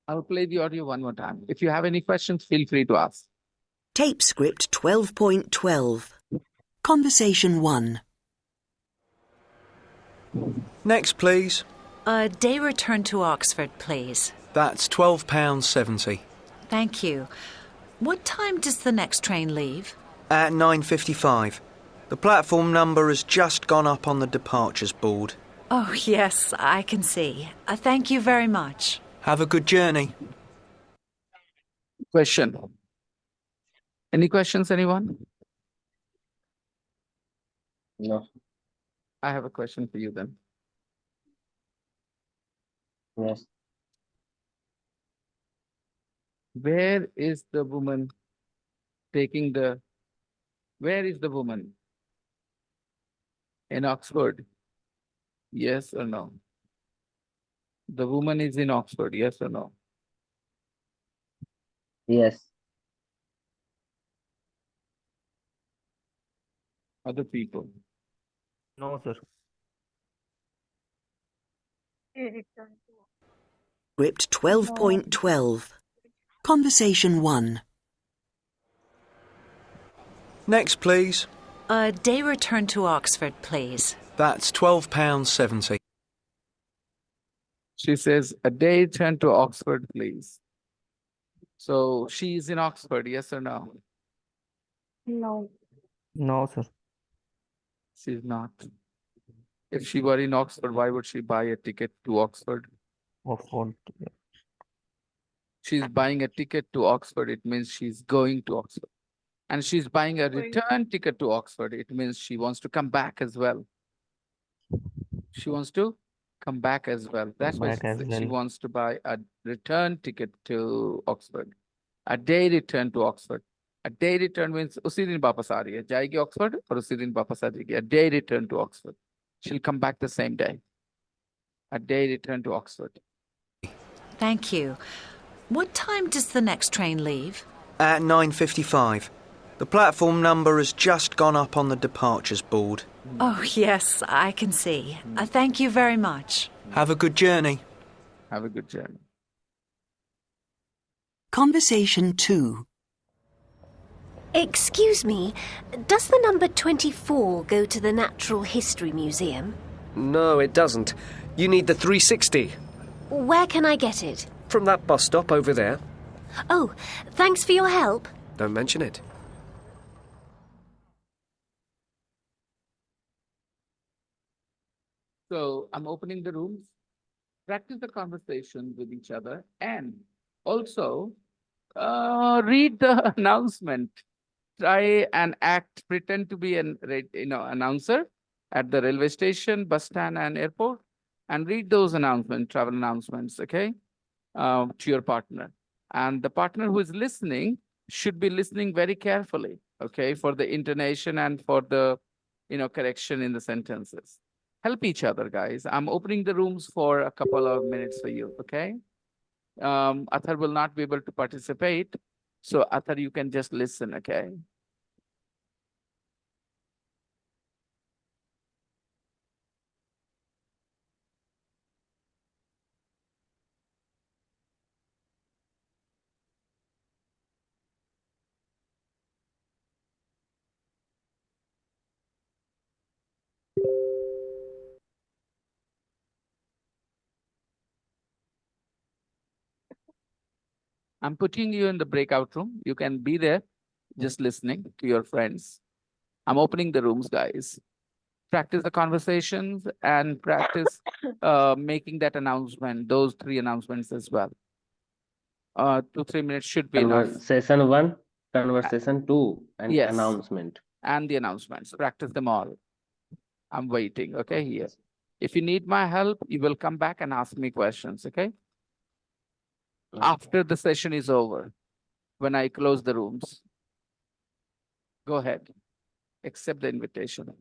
I'll play the audio one more time. If you have any questions, feel free to ask. Tape script 12.12. Conversation 1. Next, please. A day return to Oxford, please. That's £12.70. Thank you. What time does the next train leave? At 9:55. The platform number has just gone up on the departures board. Oh, yes, I can see. Thank you very much. Have a good journey. Question. Any questions, anyone? No. I have a question for you then. Yes. Where is the woman taking the... Where is the woman? In Oxford? Yes or no? The woman is in Oxford, yes or no? Yes. Other people. No, sir. Script 12.12. Conversation 1. Next, please. A day return to Oxford, please. That's £12.70. She says, a day return to Oxford, please. So she's in Oxford, yes or no? No. No, sir. She's not. If she were in Oxford, why would she buy a ticket to Oxford? Oxford. She's buying a ticket to Oxford, it means she's going to Oxford. And she's buying a return ticket to Oxford, it means she wants to come back as well. She wants to come back as well. That's why Back as she well. wants to buy a return ticket to Oxford. A day return to Oxford. A day return means उसी दिन वापस आ रही है, जाएगी Oxford और उसी दिन वापस आ जाएगी. A day return to Oxford. She'll come back the same day. A day return to Oxford. Thank you. What time does the next train leave? At 9:55. The platform number has just gone up on the departures board. Oh, yes, I can see. Thank you very much. Have a good journey. Have a good journey. Conversation 2. Excuse me, does the number 24 go to the Natural History Museum? No, it doesn't. You need the 360. Where can I get it? From that bus stop over there. Oh, thanks for your help. Don't mention it. So I'm opening the rooms. Practice the conversation with each other and also read the announcement. Try and pretend to be an announcer at the railway station, bus stand, and airport, and read those announcements, travel announcements, okay, to your partner. And the partner who is listening should be listening very carefully, okay, for the intonation and for the, correction in the sentences. Help each other, guys. I'm opening the rooms for a couple of minutes for you, okay? Athar will not be able to participate. So Athar, you can just listen, okay? I'm putting you in the breakout room. You can be there just listening to your friends. I'm opening the rooms, guys. Practice the conversations and practice making that announcement, those 3 announcements as well. 2-3 minutes should be enough. Conversation 1, conversation 2, and Yes. announcement. And the announcements. Practice them all. I'm waiting, okay, here. If you need my help, you will come back and ask me questions, okay? After the session is over, when I close the rooms. Go ahead. Accept the invitation.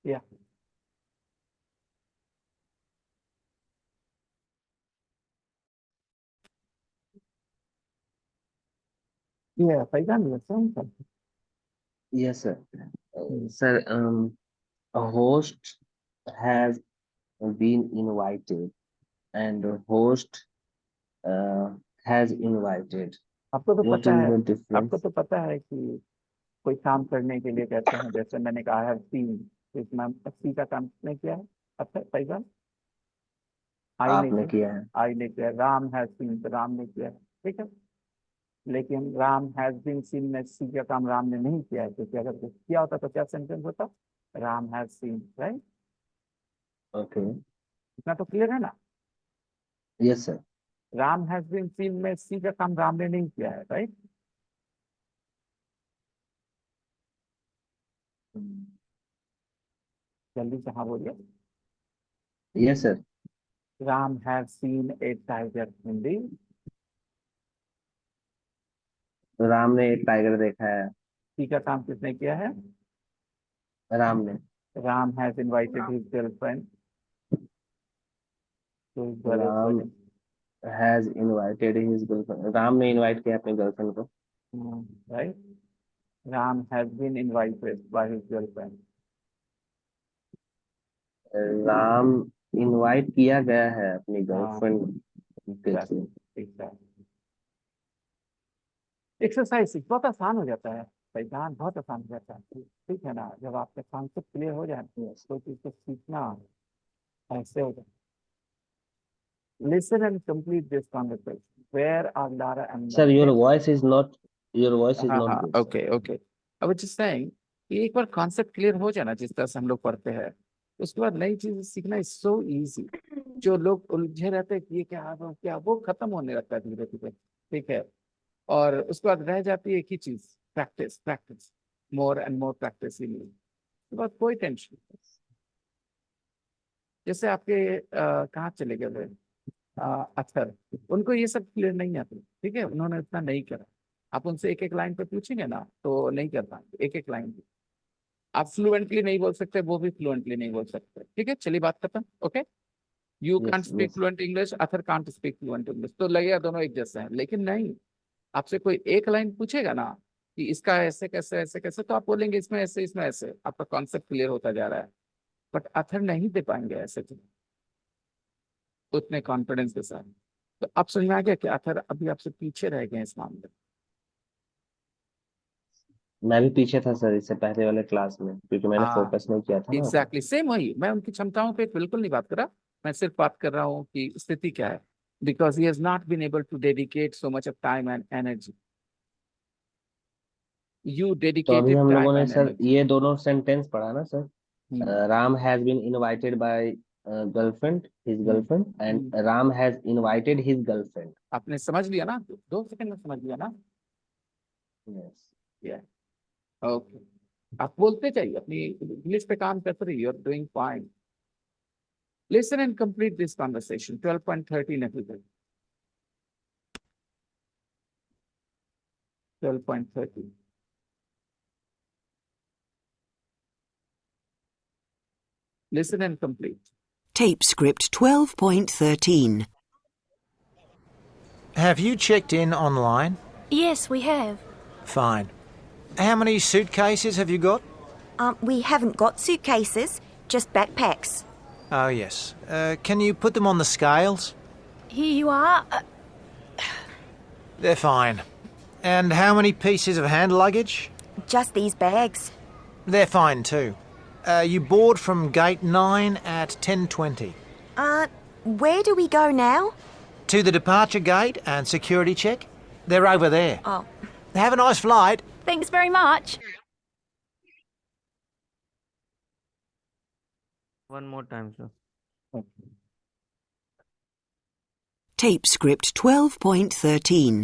Yeah. Yeah, Faigan, you're saying something. Yes, sir. Sir, a host has been invited, and a host uh, has invited. आपको तो What पता is है the आपको difference? तो पता है कि कोई काम करने के लिए कहते हैं, जैसे मैंने कहा है सीन, इसमें सी का काम किसने किया है? अच्छा Faigan, आई ने आपने किया, किया है। आई ने किया, राम हैज सीन तो राम ने किया है, ठीक है। लेकिन राम हैज बीन सीन में सी का काम राम ने नहीं किया है, क्योंकि अगर कुछ किया होता तो क्या सेंटेंस होता? Ram has seen, right? Okay. इतना तो क्लियर है ना? Yes sir. Ram has been seen में सी का काम राम ने नहीं किया है, राइट? जल्दी से हाँ बोलिए। Yes sir. Ram has seen a tiger in the, Ram ने एक टाइगर देखा है। सी का काम किसने किया है? राम ने। Ram has invited his girlfriend to his brothers Ram wedding, has invited his girlfriend. Ram ने इनवाइट किया अपनी गर्लफ्रेंड को। Right? Ram has been invited by his girlfriend, Ram invite किया गया है अपनी हाँ, गर्लफ्रेंड के थ्रू। एक्सरसाइज बहुत आसान हो जाता है, पहचान बहुत आसान हो जाता है, ठीक है ना? जब आपके कॉन्सेप्ट क्लियर हो जाए कोई चीज को सीखना ऐसे हो जाए। Listen and complete this conversation. Where are Lara and sir your next? Voice is not हाँ हाँ, good. Okay okay. I was just saying कि एक बार कॉन्सेप्ट क्लियर हो जाए ना, जिस तरह से हम लोग पढ़ते हैं, उसके बाद नई चीजें सीखना इज सो इजी। जो लोग उलझे रहते हैं कि ये क्या वो क्या, वो खत्म होने लगता है धीरे धीरे, ठीक है। और उसके बाद रह जाती है एक ही चीज, practice practice, more and more practice in, उसके बाद कोई टेंशन नहीं। जैसे आपके कहाँ चले गए थे अक्षर, उनको ये सब क्लियर नहीं आते, ठीक है, उन्होंने इतना नहीं करा। आप उनसे एक एक लाइन पे पूछेंगे ना तो नहीं कर पाएंगे, एक एक लाइन पे। आप फ्लुएंटली नहीं बोल सकते, वो भी फ्लुएंटली नहीं बोल सकते, ठीक है। चलिए बात खत्म, okay. You can't yes speak yes. Fluent English, either can't speak fluent English, तो लगेगा दोनों एक जैसे हैं, लेकिन नहीं। आपसे कोई एक लाइन पूछेगा ना कि इसका ऐसे कैसे, तो आप बोलेंगे इसमें ऐसे इसमें ऐसे, आपका कॉन्सेप्ट क्लियर होता जा रहा है। बट अथर नहीं दे पाएंगे ऐसे तो, उतने कॉन्फिडेंस के साथ। तो अब समझ में आ गया कि अथर अभी आपसे पीछे रह गए इस मामले में। मैं भी पीछे था सर इससे पहले वाले क्लास में, क्योंकि मैंने हाँ फोकस नहीं किया था ना। एग्जैक्टली सेम वही, मैं उनकी क्षमताओं पे बिल्कुल नहीं बात कर रहा, मैं सिर्फ बात कर रहा हूँ कि स्थिति क्या है। Because he has not been able to dedicate so much of time and energy, you तो अभी डेडिकेटेड हम लोगों टाइम ने एंड सर एनर्जी। ये दोनों सेंटेंस पढ़ा ना sir. Ram has been invited by girlfriend his girlfriend and Ram has invited his girlfriend. आपने समझ लिया ना, 2 सेकंड में समझ लिया ना? यस। ओके, आप बोलते जाइए, अपनी इंग्लिश पे काम करते रहिए, you are doing fine. Listen and complete this conversation, 12.13 everybody, 12.13. Listen and complete. Tape script 12.13. Have you checked in online? Yes, we have. Fine. How many suitcases have you got? We haven't got suitcases, just backpacks. Oh, yes. Can you put them on the scales? Here you are. They're fine. And how many pieces of hand luggage? Just these bags. They're fine too. You board from gate 9 at 10:20. Where do we go now? To the departure gate and security check. They're over there. Oh. Have a nice flight. Thanks very much. One more time, sir. Tape script 12.13.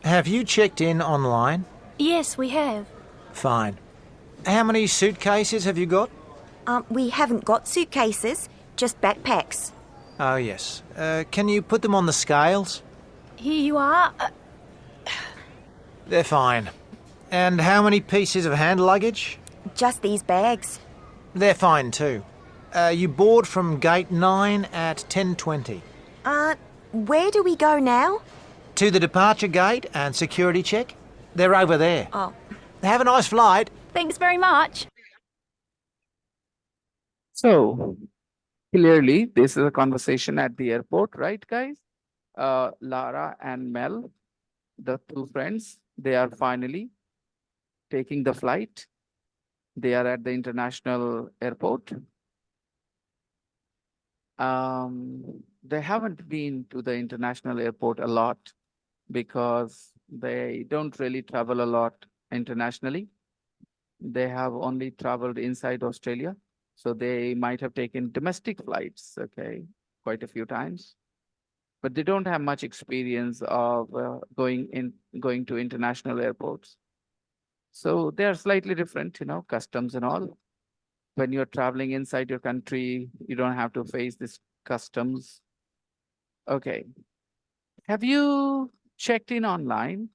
Have you checked in online? Yes, we have. Fine. How many suitcases have you got? We haven't got suitcases, just backpacks. Oh, yes. Can you put them on the scales? Here you are. They're fine. And how many pieces of hand luggage? Just these bags. They're fine too. You board from gate 9 at 10:20. Where do we go now? To the departure gate and security check. They're over there. Oh, Have a nice flight. thanks very much. So clearly, this is a conversation at the airport, right, guys? Lara and Mel, the two friends, they are finally taking the flight. They are at the international airport. They haven't been to the international airport a lot because they don't really travel a lot internationally. They have only traveled inside Australia. So they might have taken domestic flights, okay, quite a few times. But they don't have much experience of going to international airports. So they are slightly different, customs and all. When you're traveling inside your country, you don't have to face this customs. Okay. Have you checked in online?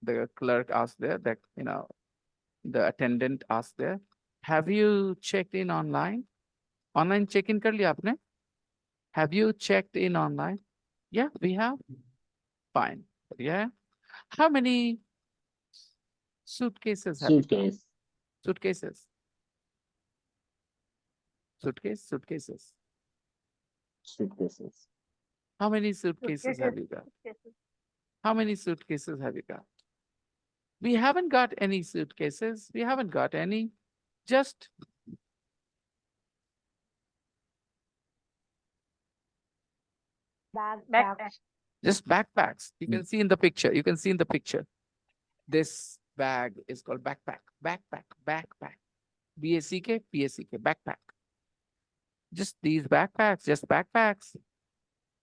The clerk asked there, the attendant asked there. Have you checked in online? Online check-in कर लिया आपने? Have you checked in online? Yeah, we have. Fine. Yeah. How many suitcases have you got? Suitcase. Suitcases. Suitcases. Suitcases. How many suitcases have you got? How many suitcases have you got? We haven't got any suitcases. We haven't got any. Just just backpacks. You can see in the picture. You can see in the picture. This bag is called backpack. Backpack. BACK, PACK, backpack. Just these backpacks, just backpacks.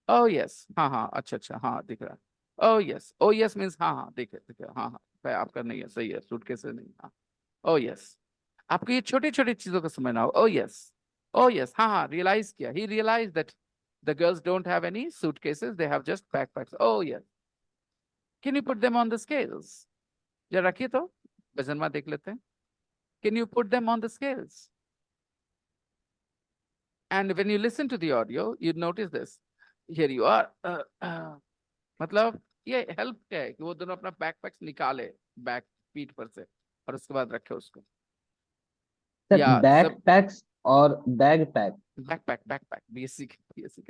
Oh yes. हाँ अच्छा हाँ दिख रहा. Oh yes means हाँ दिख रहा. हाँ आपका नहीं है सही है सूटकेस नहीं हाँ. Oh yes. आपको ये छोटे छोटे चीजों का समझना हो. Oh yes हाँ realize किया. He realized that the girls don't have any suitcases. They have just backpacks. Oh yes. Can you put them on the scales? जरा रखिए तो वजनमा देख लेते हैं. Can you put them on the scales? And when you listen to the audio, you notice this. Here you are. मतलब ये help क्या है कि वो दोनों अपना बैकपैक्स निकाले बैक पीठ पर से और उसके बाद रखे उसको. Sir, Yeah, backpacks or backpack? backpack. Basic.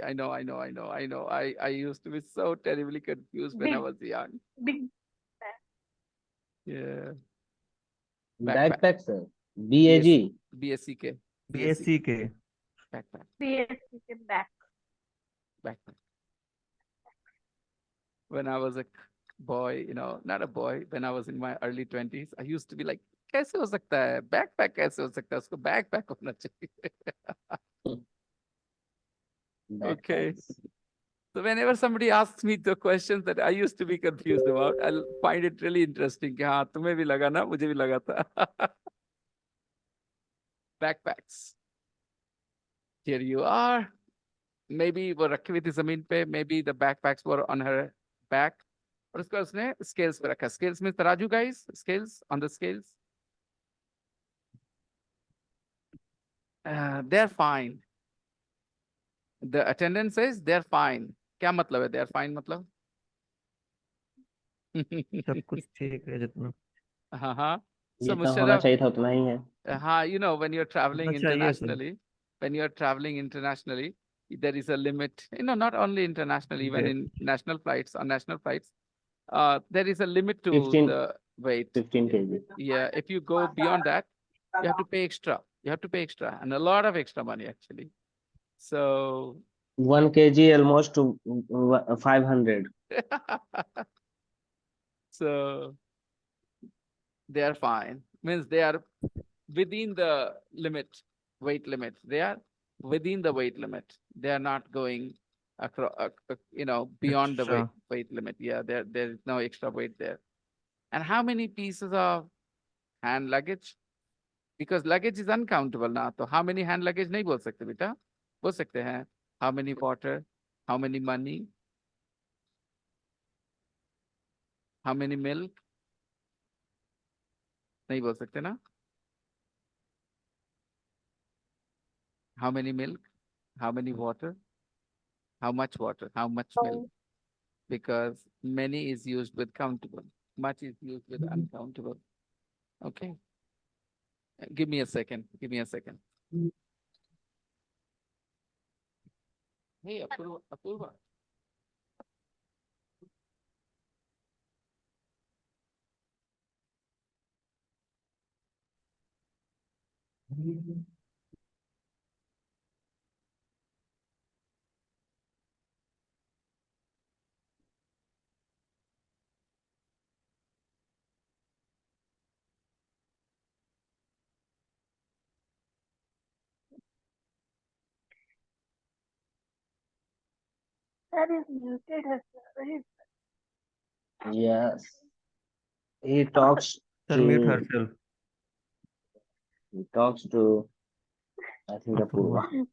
I know. I used to be so terribly confused when I was young. Big Yeah. Backpack, sir. BAG. BSCK. BSCK. Backpack. BSc back. Backpack. When I was a boy, not a boy, when I was in my early 20s, I used to be like, कैसे हो सकता है? Backpack कैसे हो सकता है? उसको backpack होना चाहिए. Okay. So whenever somebody asks me the questions that I used to be confused about, I'll find it really interesting. कि हाँ तुम्हें भी लगा ना, मुझे भी लगा था. Backpacks. Here you are. Maybe वो रखी हुई थी जमीन पे. Maybe the backpacks were on her back. और उसको उसने scales पे रखा. Scales means तराजू, guys. Scales on the scales. They're fine. The attendant says they're fine. क्या मतलब है they're fine मतलब? सब कुछ ठीक है जितना हाँ. So जितना होना चाहिए था उतना ही है. when you're traveling होना चाहिए sir. internationally, there is a limit. Not only international, even in national flights, on national flights, there is a limit to 15 the weight. 15 kg. Yeah, if you go beyond that, you have to pay extra. And a lot of extra money actually. So 1 kg almost to 500. So they are fine. Means they are within the weight limit. They are within the weight limit. They are not going across, beyond the Extra. weight limit. Yeah, there is no extra weight there. And how many pieces of hand luggage? Because luggage is uncountable now. So how many hand luggage नहीं बोल सकते बेटा? बोल सकते हैं. How many water? How many money? How many milk? नहीं बोल सकते ना? How many milk? How many water? How much water? How much milk? because many is used with countable. Much is used with uncountable. Okay. Give me a second. Give me a second. Hey, Apurva. Yes. He talks Sir, mute to herself. he talks to I think Apurva. Apurva.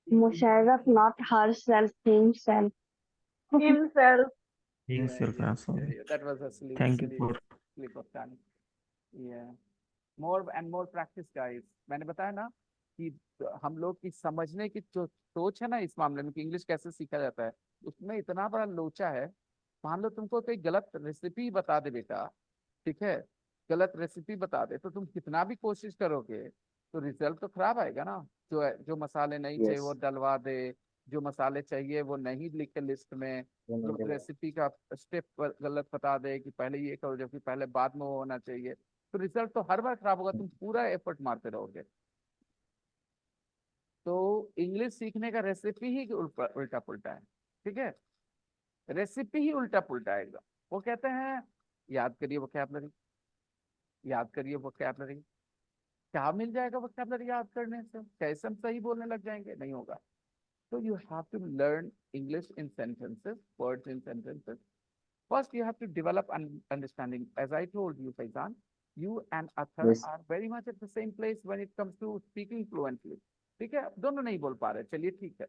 Musharraf, not herself, himself. Himself. Being self, I'm sorry. That was a slip, Thank you for slip of tongue. Yeah. More and more practice, guys. मैंने बताया ना कि हम लोग की समझने की जो सोच है ना इस मामले में कि इंग्लिश कैसे सीखा जाता है, उसमें इतना बड़ा लोचा है। मान लो तुमको कोई गलत रेसिपी बता दे बेटा, ठीक है, गलत रेसिपी बता दे, तो तुम कितना भी कोशिश करोगे तो रिजल्ट तो खराब आएगा ना। जो मसाले नहीं चाहिए वो Yes. डलवा दे, जो मसाले चाहिए वो नहीं लिखे लिस्ट में, रेसिपी का स्टेप गलत बता दे कि पहले ये करो जबकि पहले बाद में वो होना चाहिए, तो रिजल्ट तो हर बार खराब होगा, तुम पूरा एफर्ट मारते रहोगे। तो इंग्लिश सीखने का रेसिपी ही उल्टा पुल्टा है, ठीक है, रेसिपी ही उल्टा पुल्टा है एकदम। वो कहते हैं याद करिए वोकैबलरी, याद करिए वोकैबलरी, क्या मिल जाएगा वोकैबलरी याद करने से, कैसे हम सही बोलने लग जाएंगे, नहीं होगा। So you have to learn English in sentences, words in sentences. First, you have to develop an understanding. As I told you, Faizan, you and Athar Yes. are very much at the same place when it comes to speaking fluently. ठीक है, दोनों नहीं बोल पा रहे, चलिए ठीक है,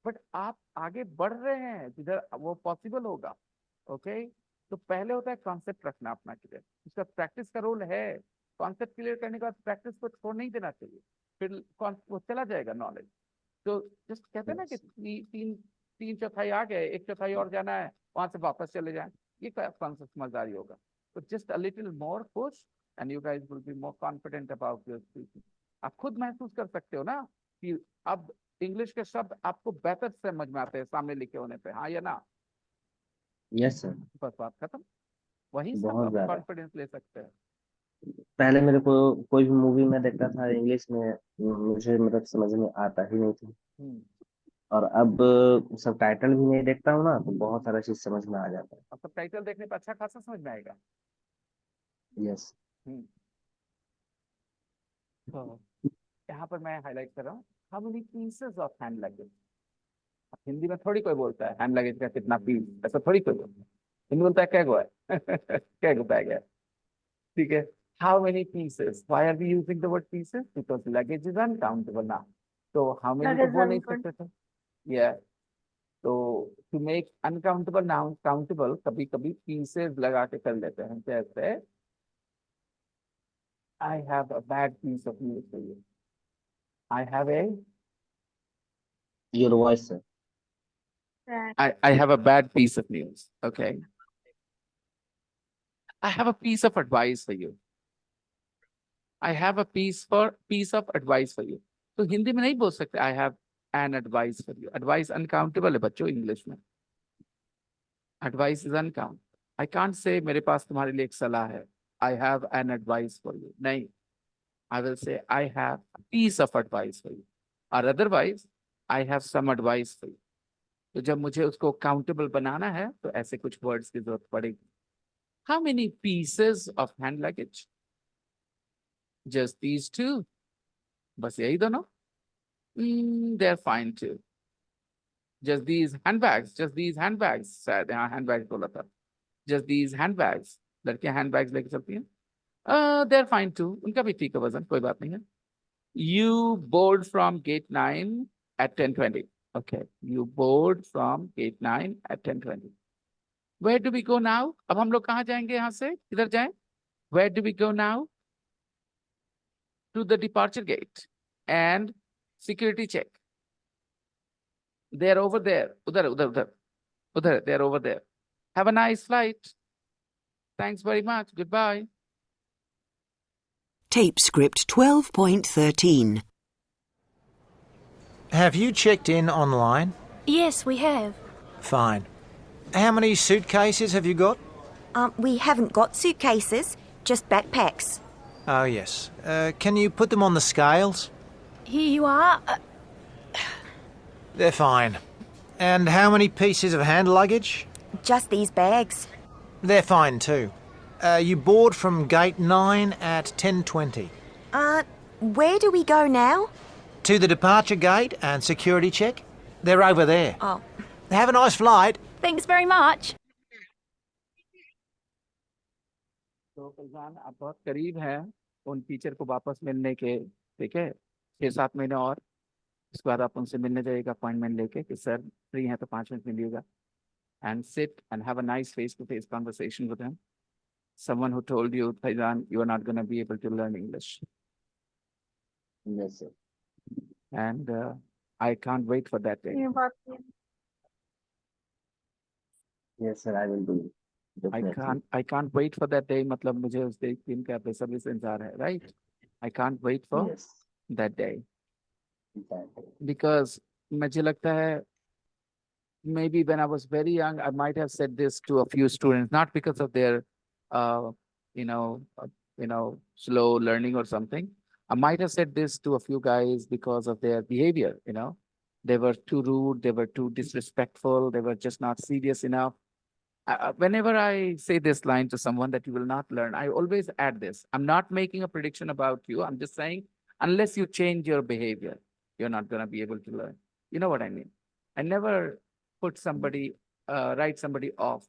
बट आप आगे बढ़ रहे हैं जिधर वो पॉसिबल होगा। ओके, तो पहले होता है कॉन्सेप्ट रखना अपना क्लियर, उसका प्रैक्टिस का रोल है। कॉन्सेप्ट क्लियर करने के बाद प्रैक्टिस को छोड़ नहीं देना चाहिए, फिर वो चला जाएगा नॉलेज। तो जस्ट कहते हैं ना कि तीन चौथाई आ गए, एक चौथाई और जाना है, वहां से वापस चले जाएं, ये कॉन्सेप्ट समझदारी होगा। तो just a little more push and you guys will be more confident about your speaking. आप खुद महसूस कर सकते हो ना कि अब इंग्लिश के शब्द आपको बेहतर समझ में आते हैं सामने लिखे होने पे, हाँ या ना? Yes sir. बस बात खत्म, वहीं से बहुत आप ज्यादा। कॉन्फिडेंस ले सकते हैं। पहले मेरे को कोई भी मूवी में देखता था इंग्लिश में, मुझे मतलब समझ में आता ही नहीं था। और अब सब टाइटल भी नहीं देखता हूँ ना, तो बहुत सारा चीज समझ में आ जाता है। अब सब टाइटल देखने पर अच्छा खासा समझ में आएगा। यस। तो यहाँ पर मैं हाईलाइट कर रहा हूँ how many pieces of hand luggage. Hindi में थोड़ी कोई बोलता है हैंड लगेज का कितना पीस, ऐसा थोड़ी कोई बोलता है। हिंदी बोलता है क्या गो है क्या गो बैग है, ठीक है। How many pieces, why are we using the word pieces, because luggage is uncountable ना, तो हाउ मेनी तो बोल नहीं सकते थे। या तो to make uncountable noun countable कभी कभी पीसेस लगा के कर लेते हैं, जैसे I have a bad piece of news for you. I have a your voice sir. I have a bad piece of news. Okay. I have a piece of advice for you. I have a piece of advice for you. तो हिंदी में नहीं बोल सकते I have an advice for you. Advice uncountable है बच्चों English में। Advice is uncountable. I can't say मेरे पास तुम्हारे लिए एक सलाह है। I have an advice for you. नहीं, I will say I have a piece of advice for you. Or otherwise, I have some advice for you. तो जब मुझे उसको काउंटेबल बनाना है तो ऐसे कुछ वर्ड्स की जरूरत पड़ेगी। How many pieces of hand luggage? Just these two. बस यही दोनों? They're fine too. Just these handbags. Just these handbags. शायद यहाँ handbags बोला था। Just these handbags. लड़कियां handbags लेके चलती हैं। They're fine too. उनका भी ठीक है वजन, कोई बात नहीं है। You board from gate 9 at 10:20. Okay. You board from gate 9 at 10:20. Where do we go now? अब हम लोग कहाँ जाएंगे यहाँ से? किधर जाएं? Where do we go now? To the departure gate and security check. They're over there. उधर उधर उधर. They're over there. Have a nice flight. Thanks very much. Goodbye. Tape script 12.13. Have you checked in online? Yes, we have. Fine. How many suitcases have you got? We haven't got suitcases, just backpacks. Oh, yes. Can you put them on the scales? Here you are. They're fine. And how many pieces of hand luggage? Just these bags. They're fine too. You board from gate 9 at 10:20. Where do we go now? To the departure gate and security check. They're over there. Oh. Have a nice flight. Thanks very much. तो फैजान आप बहुत करीब हैं उन teacher को वापस मिलने के, ठीक है, 6-7 महीने और उसके बाद आप उनसे मिलने जाइएगा अपॉइंटमेंट लेके कि सर फ्री हैं तो 5 minute मिलिएगा and sit and have a nice face-to-face conversation with him. Someone who told you, Faizan, you are not going to be able to learn English. Yes, sir. And I can't wait for that day. Yes, sir, I will do it. Definitely. I can't wait for that day. मतलब मुझे उस दिन का बेसब्री से इंतजार है, right? I can't wait for Yes. that day Exactly. because मुझे लगता है maybe when I was very young, I might have said this to a few students, not because of their, you know, slow learning or something. I might have said this to a few guys because of their behavior. You know, they were too rude, they were too disrespectful, they were just not serious enough. Whenever I say this line to someone that you will not learn, I always add this. I'm not making a prediction about you. I'm just saying, unless you change your behavior, you're not going to be able to learn. You know what I mean? I never put somebody, write somebody off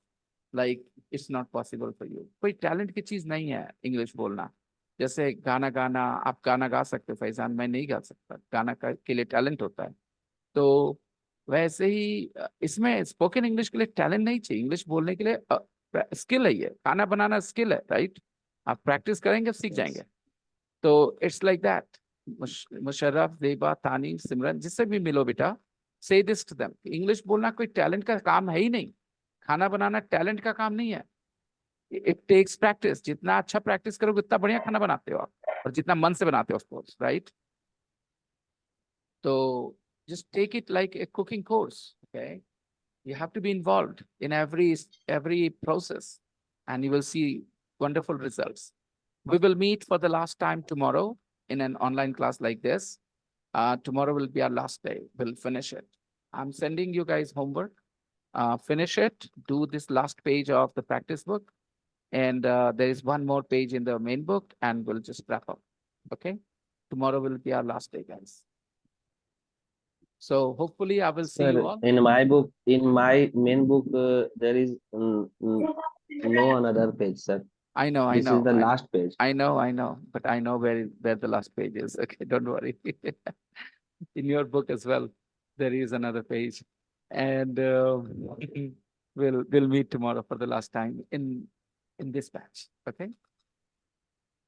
like it's not possible for you. कोई talent की चीज नहीं है English बोलना. जैसे गाना गाना, आप गाना गा सकते हो फैजान, मैं नहीं गा सकता. गाना के लिए talent होता है. तो वैसे ही इसमें स्पोकन इंग्लिश के लिए टैलेंट नहीं चाहिए. इंग्लिश बोलने के लिए स्किल है. ये खाना बनाना स्किल है, राइट? आप प्रैक्टिस करेंगे सीख जाएंगे. तो इट्स लाइक दैट. मुशर्रफ, देबा, तानी, सिमरन, जिससे भी मिलो बेटा, say this to them. English बोलना कोई टैलेंट का काम है ही नहीं. खाना बनाना टैलेंट का काम नहीं है. It takes practice. जितना अच्छा प्रैक्टिस करोगे उतना बढ़िया खाना बनाते हो आप, और जितना मन से बनाते हो, ऑफ कोर्स, राइट? तो just take it like a cooking course, okay? You have to be involved in every process, and you will see wonderful results. We will meet for the last time tomorrow in an online class like this. Tomorrow will be our last day. We'll finish it. I'm sending you guys homework. Finish it. Do this last page of the practice book. And there is one more page in the main book, and we'll just wrap up, okay? Tomorrow will be our last day, guys. So hopefully I will see you all. In my book, in my main book, there is no another page, sir. I know. This is the last page. I know, but I know where the last page is. Okay, don't worry. In your book as well, there is another page, and we'll meet tomorrow for the last time in this batch. Okay.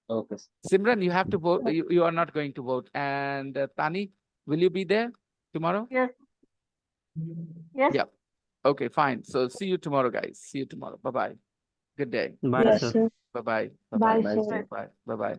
Okay. Simran, you have to vote. You are not going to vote. And Tani, will you be there tomorrow? Yes. Yes. Yeah. Okay, fine. So see you tomorrow, guys. See you tomorrow. Bye-bye. Good day. Bye, Yes, sir. sir. Bye-bye. Bye, Bye, sir. sir. Bye. Bye-bye.